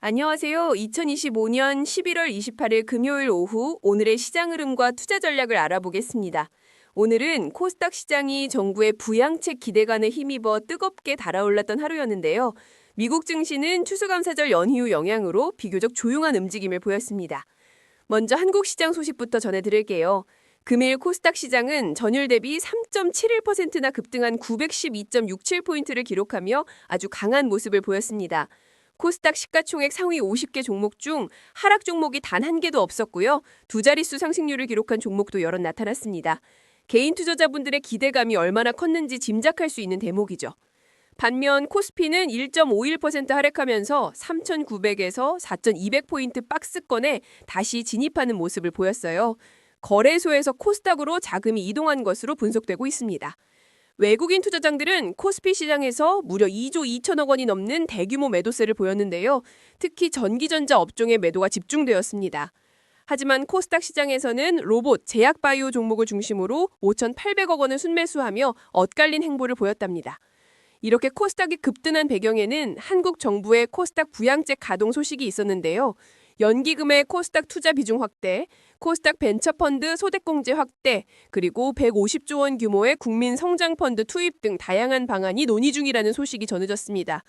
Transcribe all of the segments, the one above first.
안녕하세요. 2025년 11월 28일 금요일 오후 오늘의 시장 흐름과 투자 전략을 알아보겠습니다. 오늘은 코스닥 시장이 정부의 부양책 기대감에 힘입어 뜨겁게 달아올랐던 하루였는데요. 미국 증시는 추수감사절 연휴 영향으로 비교적 조용한 움직임을 보였습니다. 먼저 한국 시장 소식부터 전해드릴게요. 금일 코스닥 시장은 전일 대비 3.71%나 급등한 912.67포인트를 기록하며 아주 강한 모습을 보였습니다. 코스닥 시가총액 상위 50개 종목 중 하락 종목이 단 한 개도 없었고요. 두 자릿수 상승률을 기록한 종목도 여럿 나타났습니다. 개인 투자자분들의 기대감이 얼마나 컸는지 짐작할 수 있는 대목이죠. 반면 코스피는 1.51% 하락하면서 3,900에서 4,200포인트 박스권에 다시 진입하는 모습을 보였어요. 거래소에서 코스닥으로 자금이 이동한 것으로 분석되고 있습니다. 외국인 투자장들은 코스피 시장에서 무려 2조 2천억 원이 넘는 대규모 매도세를 보였는데요. 특히 전기전자 업종의 매도가 집중되었습니다. 하지만 코스닥 시장에서는 로봇, 제약바이오 종목을 중심으로 5,800억 원을 순매수하며 엇갈린 행보를 보였답니다. 이렇게 코스닥이 급등한 배경에는 한국 정부의 코스닥 부양책 가동 소식이 있었는데요. 연기금의 코스닥 투자 비중 확대, 코스닥 벤처펀드 소액공제 확대, 그리고 150조 원 규모의 국민성장펀드 투입 등 다양한 방안이 논의 중이라는 소식이 전해졌습니다.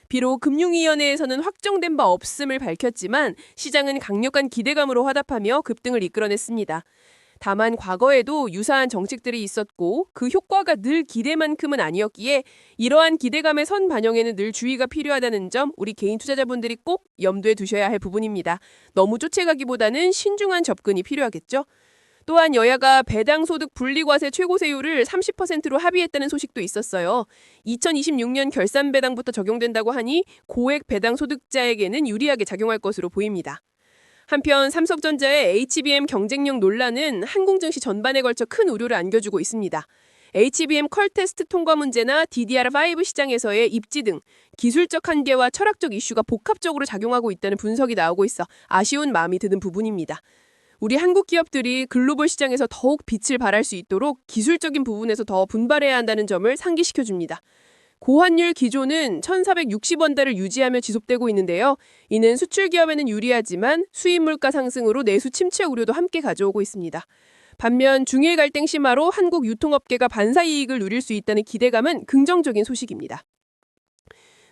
비록 금융위원회에서는 확정된 바 없음을 밝혔지만 시장은 강력한 기대감으로 화답하며 급등을 이끌어냈습니다. 다만 과거에도 유사한 정책들이 있었고 그 효과가 늘 기대만큼은 아니었기에 이러한 기대감의 선 반영에는 늘 주의가 필요하다는 점 우리 개인 투자자분들이 꼭 염두에 두셔야 할 부분입니다. 너무 쫓아가기보다는 신중한 접근이 필요하겠죠. 또한 여야가 배당소득 분리과세 최고세율을 30%로 합의했다는 소식도 있었어요. 2026년 결산배당부터 적용된다고 하니 고액 배당소득자에게는 유리하게 작용할 것으로 보입니다. 한편 삼성전자의 HBM 경쟁력 논란은 항공증시 전반에 걸쳐 큰 우려를 안겨주고 있습니다. HBM 컬 테스트 통과 문제나 DDR5 시장에서의 입지 등 기술적 한계와 철학적 이슈가 복합적으로 작용하고 있다는 분석이 나오고 있어 아쉬운 마음이 드는 부분입니다. 우리 한국 기업들이 글로벌 시장에서 더욱 빛을 발할 수 있도록 기술적인 부분에서 더 분발해야 한다는 점을 상기시켜줍니다. 고환율 기조는 1,460원대를 유지하며 지속되고 있는데요. 이는 수출 기업에는 유리하지만 수입 물가 상승으로 내수 침체 우려도 함께 가져오고 있습니다. 반면 중일 갈등 심화로 한국 유통업계가 반사 이익을 누릴 수 있다는 기대감은 긍정적인 소식입니다.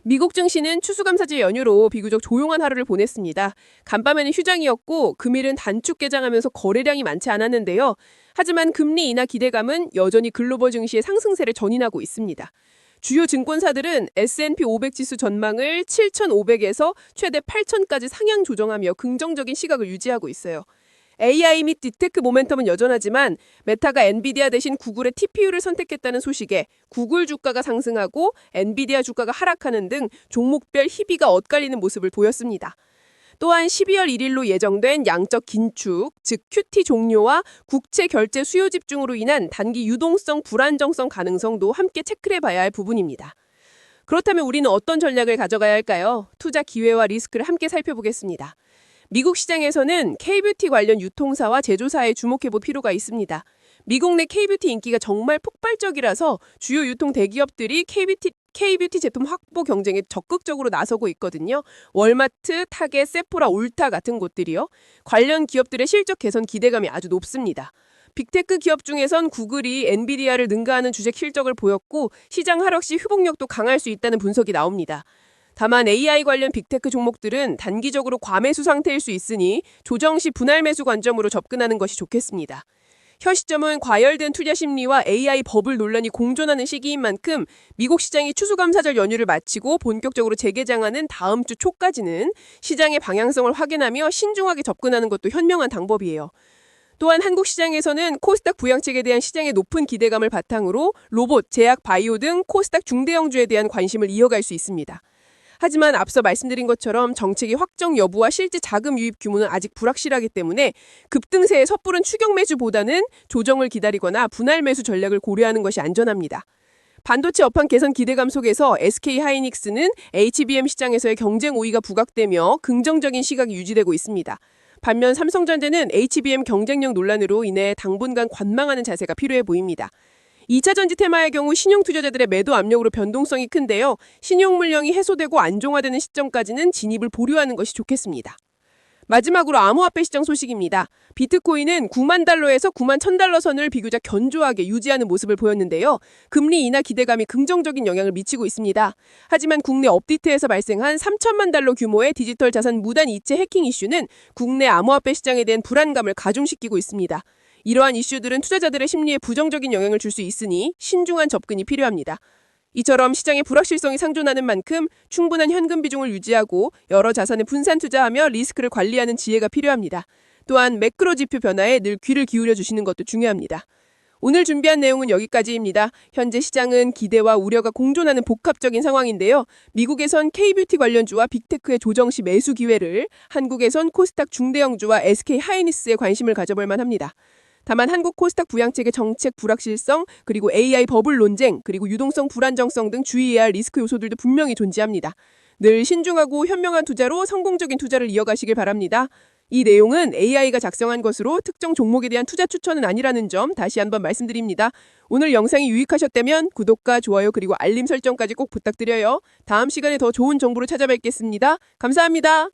미국 증시는 추수감사절 연휴로 비교적 조용한 하루를 보냈습니다. 간밤에는 휴장이었고 금일은 단축 개장하면서 거래량이 많지 않았는데요. 하지만 금리 인하 기대감은 여전히 글로벌 증시의 상승세를 전인하고 있습니다. 주요 증권사들은 S&P 500 지수 전망을 7,500에서 최대 8,000까지 상향 조정하며 긍정적인 시각을 유지하고 있어요. AI 및 딥테크 모멘텀은 여전하지만 메타가 엔비디아 대신 구글의 TPU를 선택했다는 소식에 구글 주가가 상승하고 엔비디아 주가가 하락하는 등 종목별 희비가 엇갈리는 모습을 보였습니다. 또한 12월 1일로 예정된 양적 긴축, 즉 QT 종료와 국채 결제 수요 집중으로 인한 단기 유동성 불안정성 가능성도 함께 체크를 해봐야 할 부분입니다. 그렇다면 우리는 어떤 전략을 가져가야 할까요? 투자 기회와 리스크를 함께 살펴보겠습니다. 미국 시장에서는 K뷰티 관련 유통사와 제조사에 주목해볼 필요가 있습니다. 미국 내 K뷰티 인기가 정말 폭발적이라서 주요 유통 대기업들이 K뷰티 제품 확보 경쟁에 적극적으로 나서고 있거든요. 월마트, 타겟, 세포라, 울타 같은 곳들이요. 관련 기업들의 실적 개선 기대감이 아주 높습니다. 빅테크 기업 중에선 구글이 엔비디아를 능가하는 주식 실적을 보였고 시장 하락 시 회복력도 강할 수 있다는 분석이 나옵니다. 다만 AI 관련 빅테크 종목들은 단기적으로 과매수 상태일 수 있으니 조정 시 분할 매수 관점으로 접근하는 것이 좋겠습니다. 현 시점은 과열된 투자 심리와 AI 버블 논란이 공존하는 시기인 만큼 미국 시장이 추수감사절 연휴를 마치고 본격적으로 재개장하는 다음 주 초까지는 시장의 방향성을 확인하며 신중하게 접근하는 것도 현명한 방법이에요. 또한 한국 시장에서는 코스닥 부양책에 대한 시장의 높은 기대감을 바탕으로 로봇, 제약, 바이오 등 코스닥 중대형주에 대한 관심을 이어갈 수 있습니다. 하지만 앞서 말씀드린 것처럼 정책의 확정 여부와 실제 자금 유입 규모는 아직 불확실하기 때문에 급등세에 섣부른 추격 매수보다는 조정을 기다리거나 분할 매수 전략을 고려하는 것이 안전합니다. 반도체 업황 개선 기대감 속에서 SK하이닉스는 HBM 시장에서의 경쟁 우위가 부각되며 긍정적인 시각이 유지되고 있습니다. 반면 삼성전자는 HBM 경쟁력 논란으로 인해 당분간 관망하는 자세가 필요해 보입니다. 2차 전지 테마의 경우 신용 투자자들의 매도 압력으로 변동성이 큰데요. 신용 물량이 해소되고 안정화되는 시점까지는 진입을 보류하는 것이 좋겠습니다. 마지막으로 암호화폐 시장 소식입니다. 비트코인은 9만 달러에서 9만 1,000달러 선을 비교적 견조하게 유지하는 모습을 보였는데요. 금리 인하 기대감이 긍정적인 영향을 미치고 있습니다. 하지만 국내 업데이트에서 발생한 3천만 달러 규모의 디지털 자산 무단 이체 해킹 이슈는 국내 암호화폐 시장에 대한 불안감을 가중시키고 있습니다. 이러한 이슈들은 투자자들의 심리에 부정적인 영향을 줄 수 있으니 신중한 접근이 필요합니다. 이처럼 시장의 불확실성이 상존하는 만큼 충분한 현금 비중을 유지하고 여러 자산에 분산 투자하며 리스크를 관리하는 지혜가 필요합니다. 또한 매크로 지표 변화에 늘 귀를 기울여 주시는 것도 중요합니다. 오늘 준비한 내용은 여기까지입니다. 현재 시장은 기대와 우려가 공존하는 복합적인 상황인데요. 미국에선 K뷰티 관련주와 빅테크의 조정 시 매수 기회를, 한국에선 코스닥 중대형주와 SK하이닉스에 관심을 가져볼 만합니다. 다만 한국 코스닥 부양책의 정책 불확실성, 그리고 AI 버블 논쟁, 그리고 유동성 불안정성 등 주의해야 할 리스크 요소들도 분명히 존재합니다. 늘 신중하고 현명한 투자로 성공적인 투자를 이어가시길 바랍니다. 이 내용은 AI가 작성한 것으로 특정 종목에 대한 투자 추천은 아니라는 점 다시 한번 말씀드립니다. 오늘 영상이 유익하셨다면 구독과 좋아요 그리고 알림 설정까지 꼭 부탁드려요. 다음 시간에 더 좋은 정보로 찾아뵙겠습니다. 감사합니다.